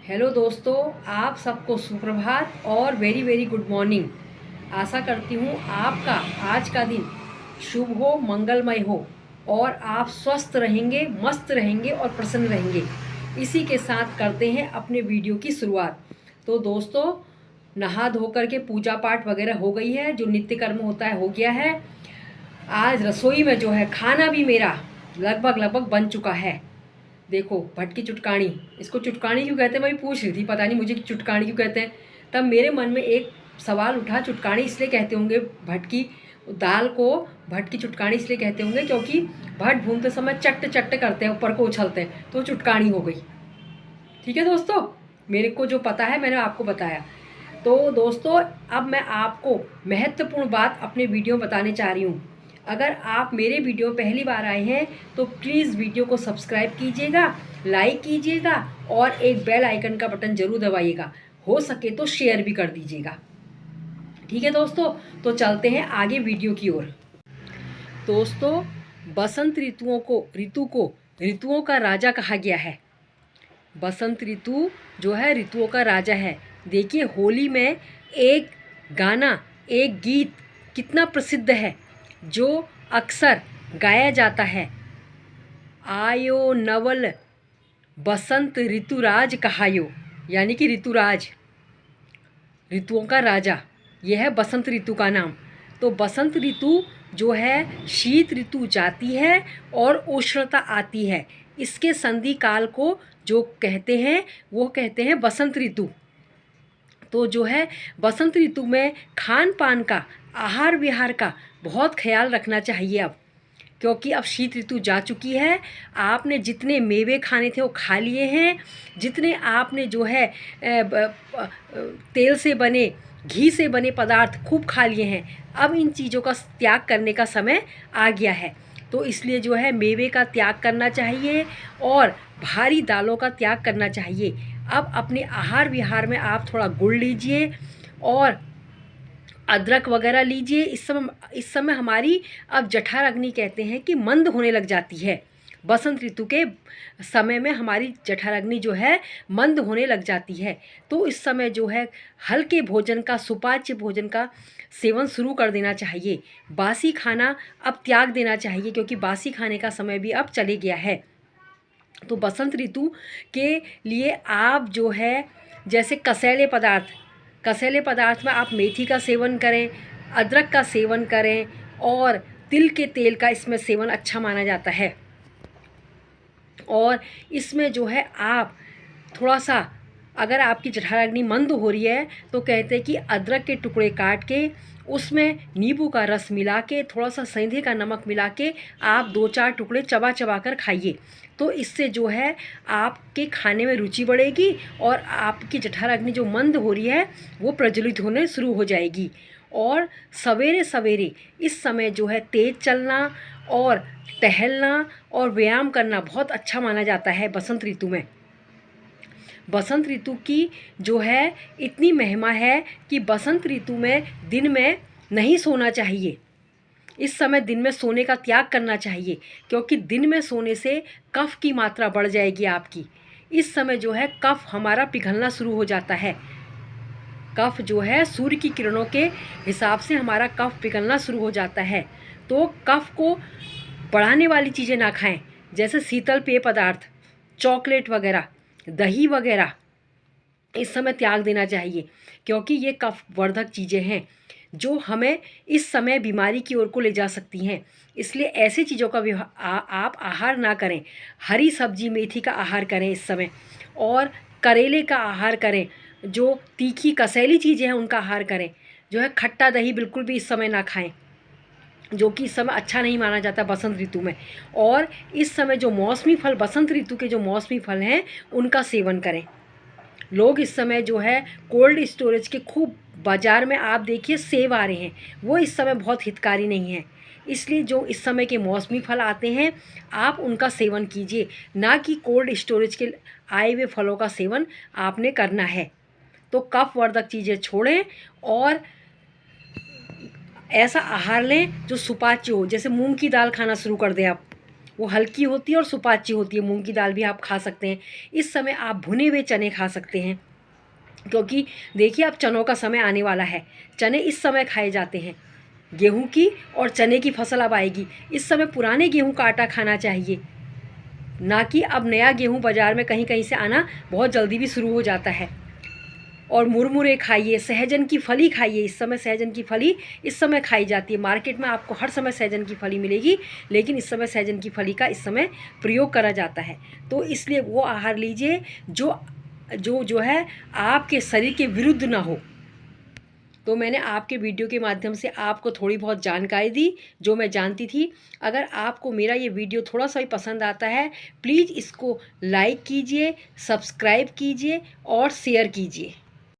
Hello दोस्तों, आप सबको सुप्रभात और वेरी वेरी गुड मॉर्निंग। आशा करती हूँ आपका आज का दिन शुभ हो, मंगलमय हो और आप स्वस्थ रहेंगे, मस्त रहेंगे और प्रसन्न रहेंगे। इसी के साथ करते हैं अपने वीडियो की शुरुआत। तो दोस्तों, नहा धो कर के पूजा पाठ वगैरह हो गई है, जो नित्य कर्म होता है हो गया है। आज रसोई में जो है खाना भी मेरा लगभग बन चुका है। देखो, भटकी चुटकानी, इसको चुटकानी क्यों कहते हैं मैं भी पूछ रही थी, पता नहीं मुझे चुटकानी क्यों कहते हैं। तब मेरे मन में एक सवाल उठा, चुटकानी इसलिए कहते होंगे भटकी दाल को, भटकी चुटकानी इसलिए कहते होंगे क्योंकि भट भूनते समय चट्ट चट्ट करते हैं, ऊपर को उछलते हैं, तो चुटकानी हो गई। ठीक है दोस्तों, मेरे को जो पता है मैंने आपको बताया। तो दोस्तों, अब मैं आपको महत्वपूर्ण बात अपने वीडियो में बताने चाह रही हूँ। अगर आप मेरे वीडियो में पहली बार आए हैं तो प्लीज़ वीडियो को सब्सक्राइब कीजिएगा, लाइक कीजिएगा और एक बेल आइकन का बटन ज़रूर दबाइएगा। हो सके तो शेयर भी कर दीजिएगा। ठीक है दोस्तों, तो चलते हैं आगे वीडियो की ओर। दोस्तों, बसंत ऋतुओं का राजा कहा गया है। बसंत ऋतु जो है ऋतुओं का राजा है। देखिए, होली में एक गाना, एक गीत कितना प्रसिद्ध है जो अक्सर गाया जाता है। आयो नवल बसंत ऋतुराज कहायो, यानी कि ऋतुराज, ऋतुओं का राजा, यह है बसंत ऋतु का नाम। तो बसंत ऋतु जो है शीत ऋतु जाती है और उष्णता आती है। इसके संधि काल को जो कहते हैं वो कहते हैं बसंत ऋतु। तो जो है बसंत ऋतु में खान पान का, आहार विहार का बहुत ख्याल रखना चाहिए अब, क्योंकि अब शीत ऋतु जा चुकी है। आपने जितने मेवे खाने थे वो खा लिए हैं, जितने आपने जो है तेल से बने, घी से बने पदार्थ खूब खा लिए हैं। अब इन चीज़ों का त्याग करने का समय आ गया है। तो इसलिए जो है मेवे का त्याग करना चाहिए और भारी दालों का त्याग करना चाहिए। अब अपने आहार विहार में आप थोड़ा गुड़ लीजिए और अदरक वगैरह लीजिए। इस समय हमारी अब जठर अग्नि कहते हैं कि मंद होने लग जाती है। बसंत ऋतु के समय में हमारी जठर अग्नि जो है मंद होने लग जाती है। तो इस समय जो है हल्के भोजन का, सुपाच्य भोजन का सेवन शुरू कर देना चाहिए। बासी खाना अब त्याग देना चाहिए, क्योंकि बासी खाने का समय भी अब चले गया है। तो बसंत ऋतु के लिए आप जो है जैसे कसैले पदार्थ में आप मेथी का सेवन करें, अदरक का सेवन करें और तिल के तेल का इसमें सेवन अच्छा माना जाता है। और इसमें जो है आप थोड़ा सा, अगर आपकी जठराग्नि मंद हो रही है तो कहते हैं कि अदरक के टुकड़े काट के उसमें नींबू का रस मिला के, थोड़ा सा सेंधे का नमक मिला के आप 2-4 टुकड़े चबा चबा कर खाइए। तो इससे जो है आपके खाने में रुचि बढ़ेगी और आपकी जठराग्नि जो मंद हो रही है वो प्रज्वलित होने शुरू हो जाएगी। और सवेरे सवेरे इस समय जो है तेज़ चलना और टहलना और व्यायाम करना बहुत अच्छा माना जाता है बसंत ऋतु में। बसंत ऋतु की जो है इतनी महिमा है कि बसंत ऋतु में दिन में नहीं सोना चाहिए। इस समय दिन में सोने का त्याग करना चाहिए, क्योंकि दिन में सोने से कफ की मात्रा बढ़ जाएगी आपकी। इस समय जो है कफ हमारा पिघलना शुरू हो जाता है। कफ जो है सूर्य की किरणों के हिसाब से हमारा कफ पिघलना शुरू हो जाता है। तो कफ को बढ़ाने वाली चीज़ें ना खाएं, जैसे शीतल पेय पदार्थ, चॉकलेट वगैरह, दही वगैरह इस समय त्याग देना चाहिए, क्योंकि ये कफ वर्धक चीज़ें हैं जो हमें इस समय बीमारी की ओर को ले जा सकती हैं। इसलिए ऐसी चीज़ों का आप आहार ना करें। हरी सब्जी, मेथी का आहार करें इस समय, और करेले का आहार करें। जो तीखी कसैली चीज़ें हैं उनका आहार करें। जो है खट्टा दही बिल्कुल भी इस समय ना खाएं, जो कि इस समय अच्छा नहीं माना जाता बसंत ऋतु में। और इस समय जो मौसमी फल, बसंत ऋतु के जो मौसमी फल हैं उनका सेवन करें। लोग इस समय जो है कोल्ड स्टोरेज के खूब बाज़ार में आप देखिए सेब आ रहे हैं, वो इस समय बहुत हितकारी नहीं है। इसलिए जो इस समय के मौसमी फल आते हैं आप उनका सेवन कीजिए, ना कि कोल्ड स्टोरेज के आए हुए फलों का सेवन आपने करना है। तो कफ वर्धक चीज़ें छोड़ें और ऐसा आहार लें जो सुपाच्य हो। जैसे मूंग की दाल खाना शुरू कर दें आप, वो हल्की होती है और सुपाच्य होती है। मूंग की दाल भी आप खा सकते हैं। इस समय आप भुने हुए चने खा सकते हैं, क्योंकि देखिए अब चनों का समय आने वाला है। चने इस समय खाए जाते हैं। गेहूं की और चने की फसल अब आएगी। इस समय पुराने गेहूं का आटा खाना चाहिए, ना कि अब नया गेहूं बाज़ार में कहीं कहीं से आना बहुत जल्दी भी शुरू हो जाता है। और मुरमुरे खाइए, सहजन की फली खाइए। इस समय सहजन की फली इस समय खाई जाती है। मार्केट में आपको हर समय सहजन की फली मिलेगी, लेकिन इस समय सहजन की फली का इस समय प्रयोग करा जाता है। तो इसलिए वो आहार लीजिए जो जो जो है आपके शरीर के विरुद्ध ना हो। तो मैंने आपके वीडियो के माध्यम से आपको थोड़ी बहुत जानकारी दी जो मैं जानती थी। अगर आपको मेरा ये वीडियो थोड़ा सा भी पसंद आता है, प्लीज़ इसको लाइक कीजिए, सब्सक्राइब कीजिए और शेयर कीजिए।